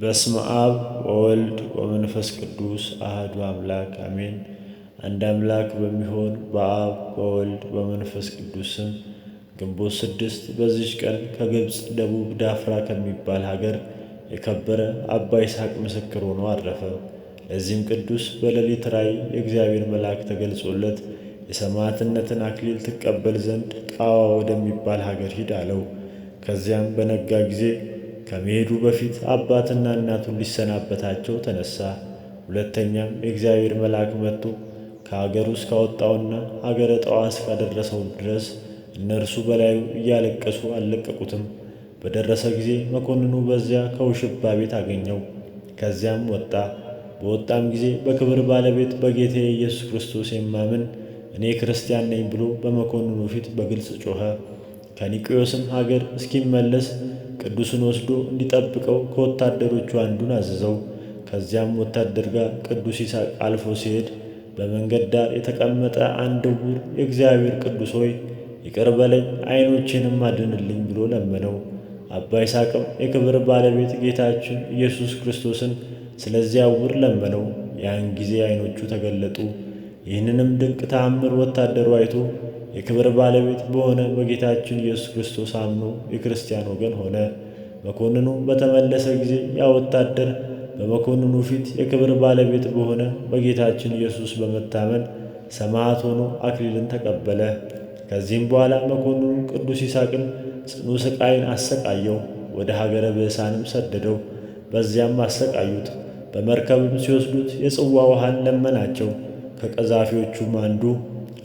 በስመ አብ ወወልድ ወመንፈስ ቅዱስ አሐዱ አምላክ አሜን። አንድ አምላክ በሚሆን በአብ በወልድ በመንፈስ ቅዱስ ስም ግንቦት 6 በዚች ቀን ከግብፅ ደቡብ ዳፍራ ከሚባል ሀገር የከበረ አባ ይስሐቅ ምስክር ሆኖ አረፈ። ለዚህም ቅዱስ በሌሊት ራእይ የእግዚአብሔር መልአክ ተገልጾለት የሰማዕትነትን አክሊል ትቀበል ዘንድ ጣዋ ወደሚባል ሀገር ሂድ አለው። ከዚያም በነጋ ጊዜ ከመሄዱ በፊት አባትና እናቱን ሊሰናበታቸው ተነሣ። ሁለተኛም የእግዚአብሔር መልአክ መጥቶ ከአገሩ እስካወጣውና አገረ ጣዋ እስካደረሰው ድረስ እነርሱ በላዩ እያለቀሱ አልለቀቁትም። በደረሰ ጊዜ መኮንኑ በዚያ ከውሽባ ቤት አገኘው። ከዚያም ወጣ። በወጣም ጊዜ በክብር ባለቤት በጌቴ ኢየሱስ ክርስቶስ የማምን እኔ ክርስቲያን ነኝ ብሎ በመኮንኑ ፊት በግልጽ ጮኸ። ከኒቅዮስም ሀገር እስኪመለስ ቅዱስን ወስዶ እንዲጠብቀው ከወታደሮቹ አንዱን አዘዘው። ከዚያም ወታደር ጋር ቅዱስ ይስሐቅ አልፎ ሲሄድ በመንገድ ዳር የተቀመጠ አንድ ዕውር የእግዚአብሔር ቅዱስ ሆይ ይቅር በለኝ፣ ዓይኖቼንም አድንልኝ ብሎ ለመነው። አባ ይስሐቅም የክብር ባለቤት ጌታችን ኢየሱስ ክርስቶስን ስለዚያ ዕውር ለመነው። ያን ጊዜ ዓይኖቹ ተገለጡ። ይህንንም ድንቅ ተአምር ወታደሩ አይቶ የክብር ባለቤት በሆነ በጌታችን ኢየሱስ ክርስቶስ አምኖ የክርስቲያን ወገን ሆነ። መኮንኑ በተመለሰ ጊዜ ያ ወታደር በመኮንኑ ፊት የክብር ባለቤት በሆነ በጌታችን ኢየሱስ በመታመን ሰማዕት ሆኖ አክሊልን ተቀበለ። ከዚህም በኋላ መኮንኑ ቅዱስ ይስሐቅን ጽኑ ሥቃይን አሰቃየው። ወደ ሀገረ ብእሳንም ሰደደው። በዚያም አሰቃዩት። በመርከብም ሲወስዱት የጽዋ ውሃን ለመናቸው። ከቀዛፊዎቹም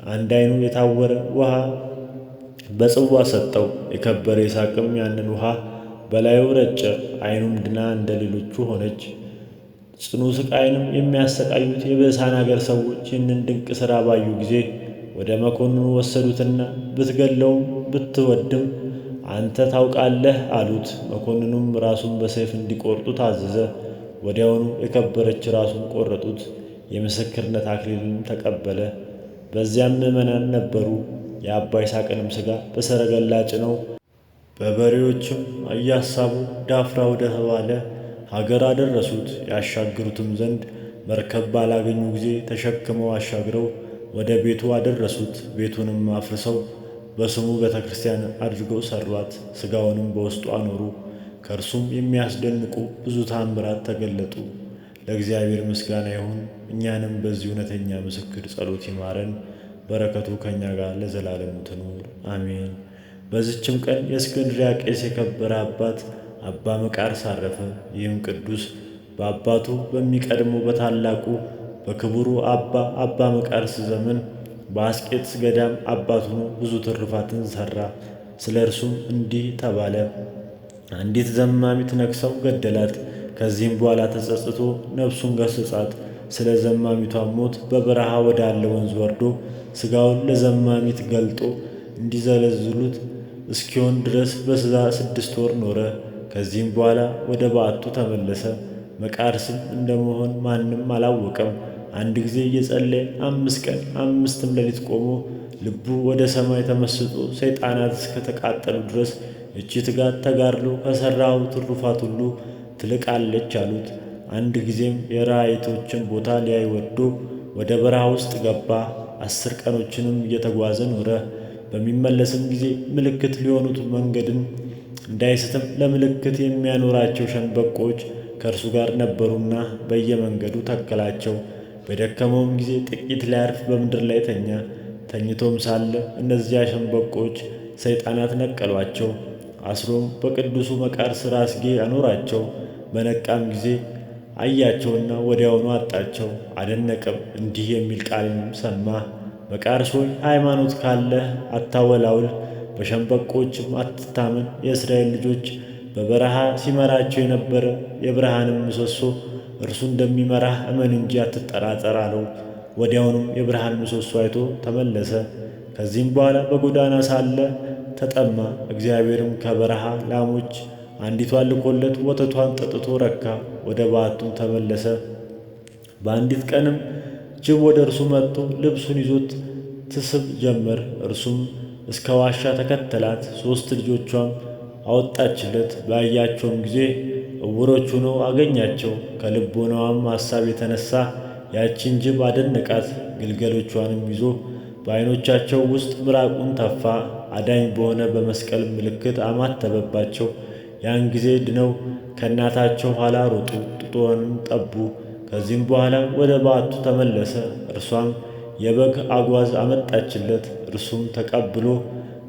አንድ ዓይኑ የታወረ ውሃ በጽዋ ሰጠው። የከበረ ይስሐቅም ያንን ውሃ በላዩ ረጨ። ዓይኑም ድና እንደ ሌሎቹ ሆነች። ጽኑ ሥቃይንም የሚያሰቃዩት የብእሳን አገር ሰዎች ይህንን ድንቅ ሥራ ባዩ ጊዜ ወደ መኮንኑ ወሰዱትና ብትገለውም ብትወድም አንተ ታውቃለህ አሉት። መኮንኑም ራሱን በሰይፍ እንዲቆርጡ ታዘዘ። ወዲያውኑ የከበረች ራሱን ቆረጡት። የምስክርነት አክሊልንም ተቀበለ። በዚያም ምዕመናን ነበሩ። የአባ ይስሐቅንም ሥጋ በሰረገላ ጭነው በበሬዎችም እያሳቡ ዳፍራ ወደ ተባለ ሀገር አደረሱት። ያሻግሩትም ዘንድ መርከብ ባላገኙ ጊዜ ተሸክመው አሻግረው ወደ ቤቱ አደረሱት። ቤቱንም አፍርሰው በስሙ ቤተ ክርስቲያን አድርገው ሠሯት። ሥጋውንም በውስጡ አኖሩ። ከእርሱም የሚያስደንቁ ብዙ ተአምራት ተገለጡ። ለእግዚአብሔር ምስጋና ይሁን። እኛንም በዚህ እውነተኛ ምስክር ጸሎት ይማረን፣ በረከቱ ከእኛ ጋር ለዘላለሙ ትኑር አሜን። በዚችም ቀን የእስክንድርያ ቄስ የከበረ አባት አባ መቃርስ አረፈ። ይህም ቅዱስ በአባቱ በሚቀድመው በታላቁ በክቡሩ አባ መቃርስ ዘመን በአስቄጥስ ገዳም አባት ሆኖ ብዙ ትሩፋትን ሠራ። ስለ እርሱም እንዲህ ተባለ። አንዲት ዘማሚት ነክሰው ገደላት። ከዚህም በኋላ ተጸጽቶ ነፍሱን ገሠጻት። ስለ ዘማሚቷም ሞት በበረሃ ወዳለ ወንዝ ወርዶ ሥጋውን ለዘማሚት ገልጦ እንዲዘለዝሉት እስኪሆን ድረስ በዚያ 6 ወር ኖረ። ከዚህም በኋላ ወደ በዓቱ ተመለሰ። መቃርስም እንደመሆን ማንም አላወቀም። አንድ ጊዜ እየጸለየ 5 ቀን 5 ሌሊት ቆሞ ልቡ ወደ ሰማይ ተመስጦ ሰይጣናት እስከተቃጠሉ ድረስ እቺ ትጋት ተጋድሎ ከሠራው ትሩፋት ሁሉ ትልቃለች አሉት። አንድ ጊዜም የራእይቶችን ቦታ ሊያይ ወዶ ወደ በረሃ ውስጥ ገባ። 10 ቀኖችንም እየተጓዘ ኖረ። በሚመለስም ጊዜ ምልክት ሊሆኑት መንገድን እንዳይስትም ለምልክት የሚያኖራቸው ሸንበቆች ከእርሱ ጋር ነበሩና በየመንገዱ ተከላቸው። በደከመውም ጊዜ ጥቂት ሊያርፍ በምድር ላይ ተኛ። ተኝቶም ሳለ እነዚያ ሸንበቆች ሰይጣናት ነቀሏቸው። አስሮም በቅዱሱ መቃርስ ራስጌ አኖራቸው። በነቃም ጊዜ አያቸውና ወዲያውኑ አጣቸው። አደነቀም። እንዲህ የሚል ቃልንም ሰማ። መቃርስ ሆይ ሃይማኖት ካለህ አታወላውል፣ በሸንበቆችም አትታመን። የእስራኤል ልጆች በበረሃ ሲመራቸው የነበረ የብርሃንም ምሰሶ እርሱ እንደሚመራህ እመን እንጂ አትጠራጠር አለው። ወዲያውኑም የብርሃን ምሰሶ አይቶ ተመለሰ። ከዚህም በኋላ በጎዳና ሳለ ተጠማ። እግዚአብሔርም ከበረሃ ላሞች አንዲቷን ልኮለት ወተቷን ጠጥቶ ረካ። ወደ በዓቱም ተመለሰ። በአንዲት ቀንም ጅብ ወደ እርሱ መጥቶ ልብሱን ይዞት ትስብ ጀመር። እርሱም እስከ ዋሻ ተከተላት። 3 ልጆቿም አወጣችለት። ባያቸውም ጊዜ ዕውሮች ሆነው አገኛቸው። ከልቦናዋም ሐሳብ የተነሣ ያችን ጅብ አደነቃት። ግልገሎቿንም ይዞ በዓይኖቻቸው ውስጥ ምራቁን ተፋ። አዳኝ በሆነ በመስቀል ምልክት አማተበባቸው። ያን ጊዜ ድነው ከእናታቸው ኋላ ሮጡ፣ ጡጦንም ጠቡ። ከዚህም በኋላ ወደ በዓቱ ተመለሰ። እርሷም የበግ አጓዝ አመጣችለት። እርሱም ተቀብሎ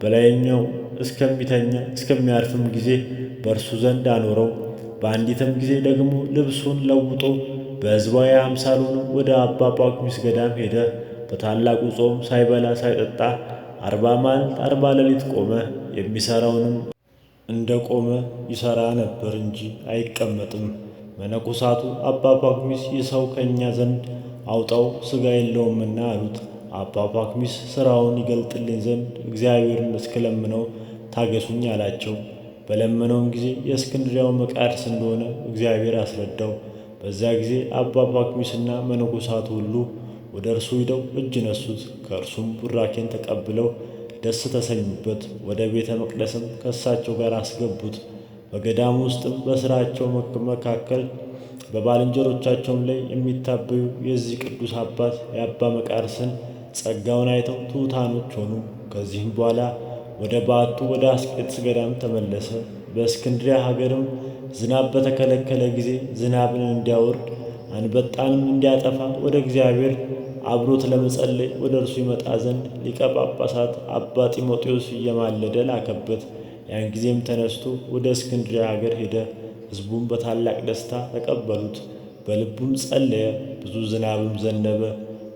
በላይኛው እስከሚያርፍም ጊዜ በእርሱ ዘንድ አኖረው። በአንዲትም ጊዜ ደግሞ ልብሱን ለውጦ በሕዝባዊ አምሳል ሆኖ ወደ አባ ጳኩሚስ ገዳም ሄደ። በታላቁ ጾም ሳይበላ ሳይጠጣ 40 መዓልት 40 ሌሊት ቆመ። የሚሠራውንም እንደ ቆመ ይሠራ ነበር እንጂ አይቀመጥም። መነኮሳቱ አባ ጳኩሚስ ይህ ሰው ከእኛ ዘንድ አውጣው፣ ሥጋ የለውምና አሉት። አባ ጳኩሚስ ሥራውን ይገልጥልኝ ዘንድ እግዚአብሔርን እስክለምነው ታገሱኝ አላቸው። በለመነውም ጊዜ የእስክንድርያው መቃርስ እንደሆነ እግዚአብሔር አስረዳው። በዚያ ጊዜ አባ ጳኩሚስና መነኮሳቱ ሁሉ ወደ እርሱ ሂደው እጅ ነሱት። ከእርሱም ቡራኬን ተቀብለው ደስ ተሰኙበት። ወደ ቤተ መቅደስም ከእሳቸው ጋር አስገቡት። በገዳሙ ውስጥም በሥራቸው መካከል በባልንጀሮቻቸውም ላይ የሚታበዩ የዚህ ቅዱስ አባት የአባ መቃርስን ጸጋውን አይተው ትሑታኖች ሆኑ። ከዚህም በኋላ ወደ በዓቱ ወደ አስቄጥስ ገዳም ተመለሰ። በእስክንድርያ ሀገርም ዝናብ በተከለከለ ጊዜ ዝናብን እንዲያወርድ አንበጣንም እንዲያጠፋ ወደ እግዚአብሔር አብሮት ለመጸለይ ወደ እርሱ ይመጣ ዘንድ ሊቀ ጳጳሳት አባ ጢሞቴዎስ እየማለደ ላከበት። ያን ጊዜም ተነስቶ ወደ እስክንድርያ ሀገር ሄደ። ሕዝቡም በታላቅ ደስታ ተቀበሉት። በልቡም ጸለየ። ብዙ ዝናብም ዘነበ።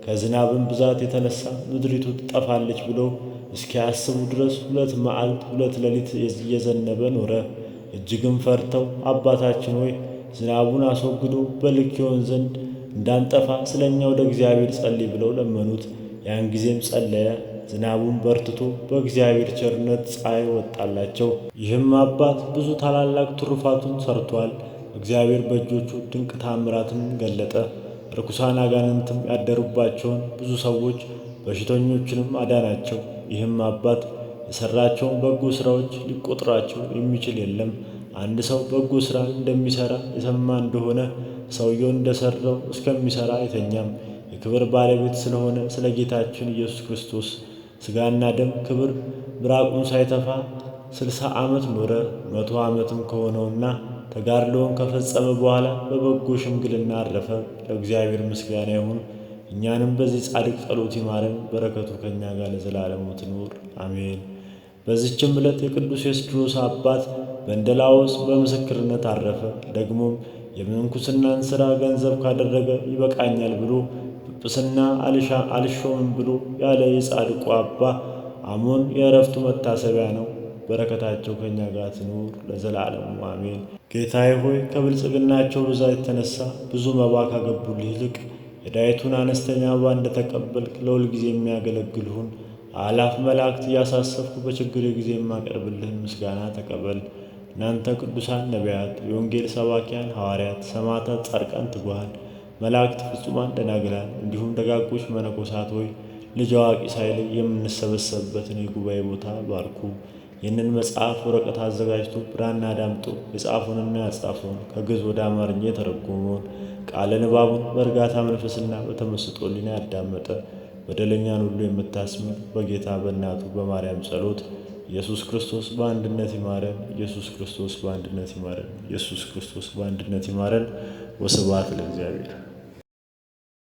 ከዝናብም ብዛት የተነሣ ምድሪቱ ትጠፋለች ብለው እስኪያስቡ ድረስ 2 መዓልት 2 ሌሊት እየዘነበ ኖረ። እጅግም ፈርተው አባታችን ሆይ ዝናቡን አስወግዶ በልክ ይሆን ዘንድ እንዳንጠፋ ስለ እኛ ወደ እግዚአብሔር ጸልይ ብለው ለመኑት። ያን ጊዜም ጸለየ። ዝናቡን በርትቶ በእግዚአብሔር ቸርነት ፀሐይ ወጣላቸው። ይህም አባት ብዙ ታላላቅ ትሩፋቱን ሰርቷል። እግዚአብሔር በእጆቹ ድንቅ ታምራትን ገለጠ። ርኩሳን አጋንንትም ያደሩባቸውን ብዙ ሰዎች በሽተኞችንም አዳናቸው። ይህም አባት የሠራቸውን በጎ ሥራዎች ሊቆጥራቸው የሚችል የለም። አንድ ሰው በጎ ሥራ እንደሚሠራ የሰማ እንደሆነ ሰውየውን እንደሠራው እስከሚሠራ አይተኛም። የክብር ባለቤት ስለሆነ ስለ ጌታችን ኢየሱስ ክርስቶስ ሥጋና ደም ክብር ምራቁን ሳይተፋ 60 ዓመት ኖረ። 100 ዓመትም ከሆነውና ተጋድሎውን ከፈጸመ በኋላ በበጎ ሽምግልና አረፈ። ለእግዚአብሔር ምስጋና ይሁን። እኛንም በዚህ ጻድቅ ጸሎት ይማረን፣ በረከቱ ከእኛ ጋር ለዘላለሙ ትኑር አሜን። በዚችም ዕለት የቅዱስ ኤስድሮስ አባት በንደላዎስ በምስክርነት አረፈ። ደግሞም የምንኩስናን ሥራ ገንዘብ ካደረገ ይበቃኛል ብሎ ጵጵስና አልሾምም ብሎ ያለ የጻድቁ አባ አሞን የዕረፍቱ መታሰቢያ ነው። በረከታቸው ከእኛ ጋር ትኑር ለዘላለሙ አሜን። ጌታዬ ሆይ ከብልጽግናቸው ብዛት የተነሣ ብዙ መባ ካገቡልህ ይልቅ የዳይቱን አነስተኛ መባ እንደተቀበልክ ለሁልጊዜ የሚያገለግልሁን አእላፍ መላእክት እያሳሰብኩ በችግር ጊዜ የማቀርብልህን ምስጋና ተቀበል። እናንተ ቅዱሳን ነቢያት፣ የወንጌል ሰባኪያን ሐዋርያት፣ ሰማዕታት፣ ጻድቃን፣ ትጉሃን መላእክት፣ ፍጹማን ደናግላን እንዲሁም ደጋጎች መነኮሳት ሆይ ልጅ አዋቂ ሳይለይ የምንሰበሰብበትን የጉባኤ ቦታ ባርኩ። ይህንን መጽሐፍ ወረቀት አዘጋጅቶ ብራና ዳምጦ የጻፉንና ያጻፈውን ከግዕዝ ወደ አማርኛ የተረጎመውን ቃለ ንባቡን በእርጋታ መንፈስና በተመስጦ ሕሊና ያዳመጠ በደለኛን ሁሉ የምታስምር በጌታ በእናቱ በማርያም ጸሎት ኢየሱስ ክርስቶስ በአንድነት ይማረን። ኢየሱስ ክርስቶስ በአንድነት ይማረን። ኢየሱስ ክርስቶስ በአንድነት ይማረን። ወስብሐት ለእግዚአብሔር።